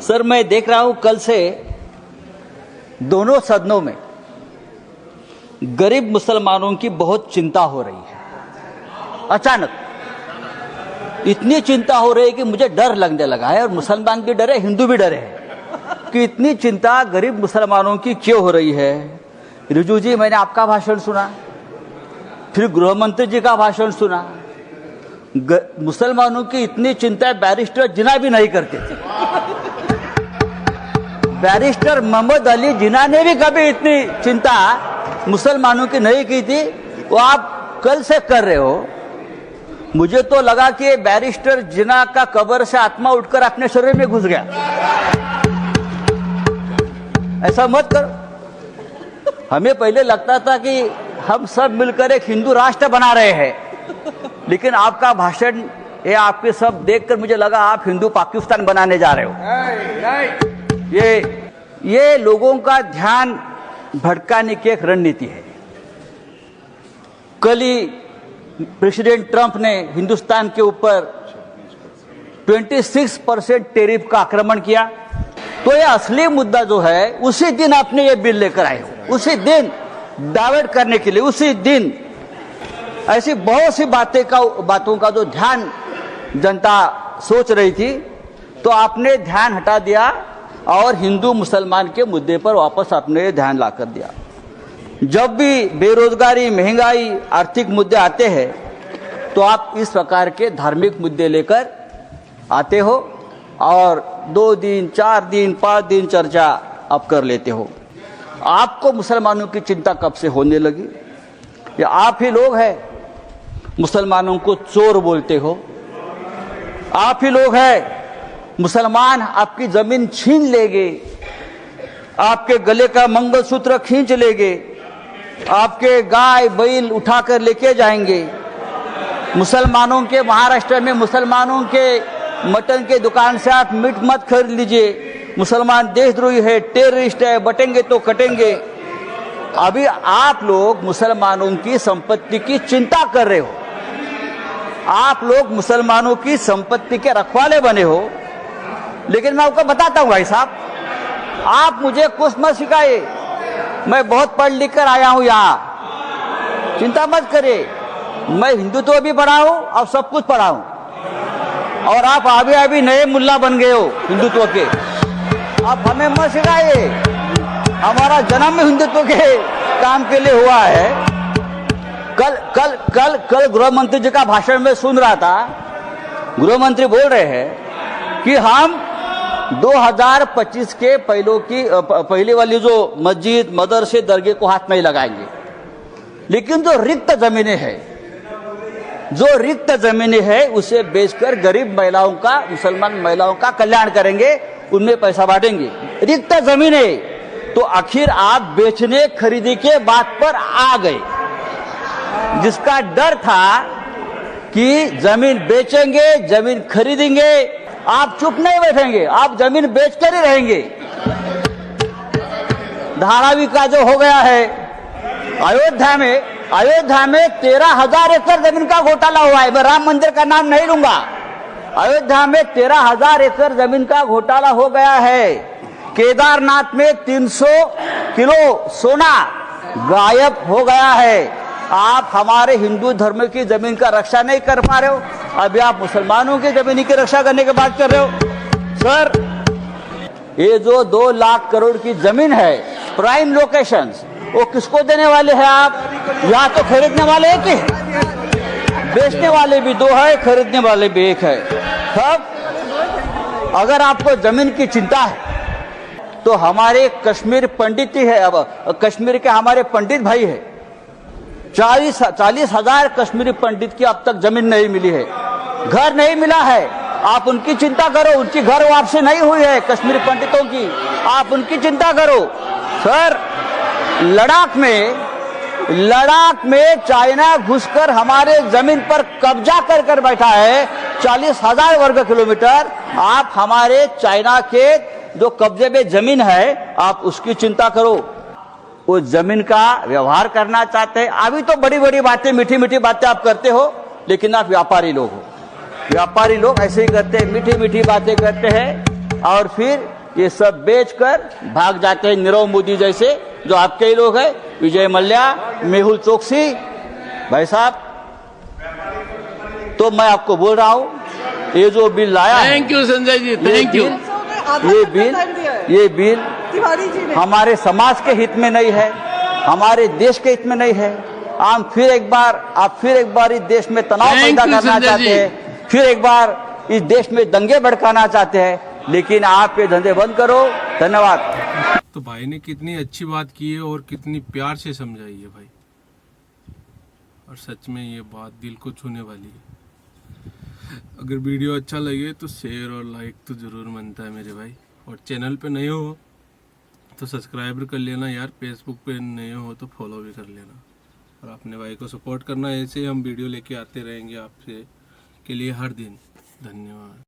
Sir, मैं देख रहा हूं कल से दोनों सदनों में गरीब मुसलमानों की बहुत चिंता हो रही है। अचानक इतनी चिंता हो रही है कि मुझे डर लगने लगा है, और मुसलमान भी डरे, हिंदू भी डरे हैं कि इतनी चिंता गरीब मुसलमानों की क्यों हो रही है। रिजू जी, मैंने आपका भाषण सुना, फिर गृह मंत्री जी का भाषण सुना। मुसलमानों की इतनी चिंता बैरिस्टर जिन्ना भी नहीं करते थे। बैरिस्टर मोहम्मद अली जिन्ना ने भी कभी इतनी चिंता मुसलमानों की नहीं की थी, वो आप कल से कर रहे हो। मुझे तो लगा कि बैरिस्टर जिन्ना का कब्र से आत्मा उठकर अपने शरीर में घुस गया। ऐसा मत करो। हमें पहले लगता था कि हम सब मिलकर एक हिंदू राष्ट्र बना रहे हैं, लेकिन आपका भाषण, ये आपके सब देखकर मुझे लगा आप हिंदू पाकिस्तान बनाने जा रहे हो। ये लोगों का ध्यान भटकाने की एक रणनीति है। कल ही प्रेसिडेंट ट्रंप ने हिंदुस्तान के ऊपर 26% टैरिफ का आक्रमण किया। तो ये असली मुद्दा जो है, उसी दिन आपने ये बिल लेकर आए हो, उसी दिन डाइवर्ट करने के लिए, उसी दिन ऐसी बहुत सी बातों का जो ध्यान जनता सोच रही थी, तो आपने ध्यान हटा दिया और हिंदू मुसलमान के मुद्दे पर वापस आपने ध्यान लाकर दिया। जब भी बेरोजगारी, महंगाई, आर्थिक मुद्दे आते हैं, तो आप इस प्रकार के धार्मिक मुद्दे लेकर आते हो और 2 दिन, 4 दिन, 5 दिन चर्चा आप कर लेते हो। आपको मुसलमानों की चिंता कब से होने लगी? या आप ही लोग हैं मुसलमानों को चोर बोलते हो? आप ही लोग हैं मुसलमान आपकी जमीन छीन लेंगे, आपके गले का मंगलसूत्र खींच लेंगे, आपके गाय बैल उठाकर लेके जाएंगे। मुसलमानों के, महाराष्ट्र में मुसलमानों के मटन के दुकान से आप मीट मत खरीद लीजिए, मुसलमान देशद्रोही है, टेररिस्ट है, बटेंगे तो कटेंगे। अभी आप लोग मुसलमानों की संपत्ति की चिंता कर रहे हो, आप लोग मुसलमानों की संपत्ति के रखवाले बने हो। लेकिन मैं आपको बताता हूं भाई साहब, आप मुझे कुछ मत सिखाइए, मैं बहुत पढ़ लिख कर आया हूं यहाँ, चिंता मत करिए। मैं हिंदुत्व भी पढ़ा हूं और सब कुछ पढ़ा हूं, और आप अभी नए मुल्ला बन गए हो हिंदुत्व के। आप हमें मत सिखाइए, हमारा जन्म हिंदुत्व के काम के लिए हुआ है। कल गृह मंत्री जी का भाषण में सुन रहा था, गृह मंत्री बोल रहे हैं कि हम 2025 के पहले वाली जो मस्जिद, मदरसे, दरगाह को हाथ नहीं लगाएंगे, लेकिन जो रिक्त जमीनें हैं उसे बेचकर गरीब महिलाओं का, मुसलमान महिलाओं का कल्याण करेंगे, उनमें पैसा बांटेंगे। रिक्त जमीनें तो आखिर आप बेचने खरीदी के बात पर आ गए, जिसका डर था कि जमीन बेचेंगे, जमीन खरीदेंगे, आप चुप नहीं बैठेंगे, आप जमीन बेचकर ही रहेंगे। धारावी का जो हो गया है, अयोध्या में 13,000 एकड़ जमीन का घोटाला हुआ है। मैं राम मंदिर का नाम नहीं लूंगा। अयोध्या में 13,000 एकड़ जमीन का घोटाला हो गया है। केदारनाथ में 300 किलो सोना गायब हो गया है। आप हमारे हिंदू धर्म की जमीन का रक्षा नहीं कर पा रहे हो, अभी आप मुसलमानों की जमीन की रक्षा करने की बात कर रहे हो। सर, ये जो 2 लाख करोड़ की जमीन है, प्राइम लोकेशंस, वो किसको देने वाले हैं आप? या तो खरीदने वाले एक ही, बेचने वाले भी 2 है, खरीदने वाले भी 1 है। तब अगर आपको जमीन की चिंता है, तो हमारे कश्मीर पंडित ही है, अब कश्मीर के हमारे पंडित भाई है, 40,000 कश्मीरी पंडित की अब तक जमीन नहीं मिली है, घर नहीं मिला है। आप उनकी चिंता करो, उनकी घर वापसी नहीं हुई है कश्मीरी पंडितों की, आप उनकी चिंता करो। सर, लद्दाख में चाइना घुसकर हमारे जमीन पर कब्जा कर बैठा है, 40,000 वर्ग किलोमीटर। आप हमारे चाइना के जो कब्जे में जमीन है, आप उसकी चिंता करो। वो जमीन का व्यवहार करना चाहते हैं। अभी तो बड़ी बड़ी बातें, मीठी मीठी बातें आप करते हो, लेकिन आप व्यापारी लोग हो। व्यापारी लोग ऐसे ही करते हैं, मीठी मीठी बातें करते हैं और फिर ये सब बेचकर भाग जाते हैं नीरव मोदी जैसे, जो आपके ही लोग हैं, विजय मल्ल्या, मेहुल चोकसी। भाई साहब, तो मैं आपको बोल रहा हूं, ये जो बिल लाया है, thank you Sanjay ji, thank you. ये बिल हमारे समाज के हित में नहीं है, हमारे देश के हित में नहीं है। आप फिर एक बार इस देश में तनाव पैदा करना चाहते हैं, फिर एक बार इस देश में दंगे भड़काना चाहते हैं, लेकिन आप ये धंधे बंद करो। धन्यवाद। तो भाई ने कितनी अच्छी बात की है और कितनी प्यार से समझाई है भाई, और सच में ये बात दिल को छूने वाली है। अगर वीडियो अच्छा लगे तो शेयर और लाइक तो ज़रूर बनता है मेरे भाई, और चैनल पे नए हो तो सब्सक्राइब कर लेना यार, फेसबुक पे नए हो तो फॉलो भी कर लेना, और अपने भाई को सपोर्ट करना। ऐसे हम वीडियो लेके आते रहेंगे आपसे के लिए हर दिन। धन्यवाद।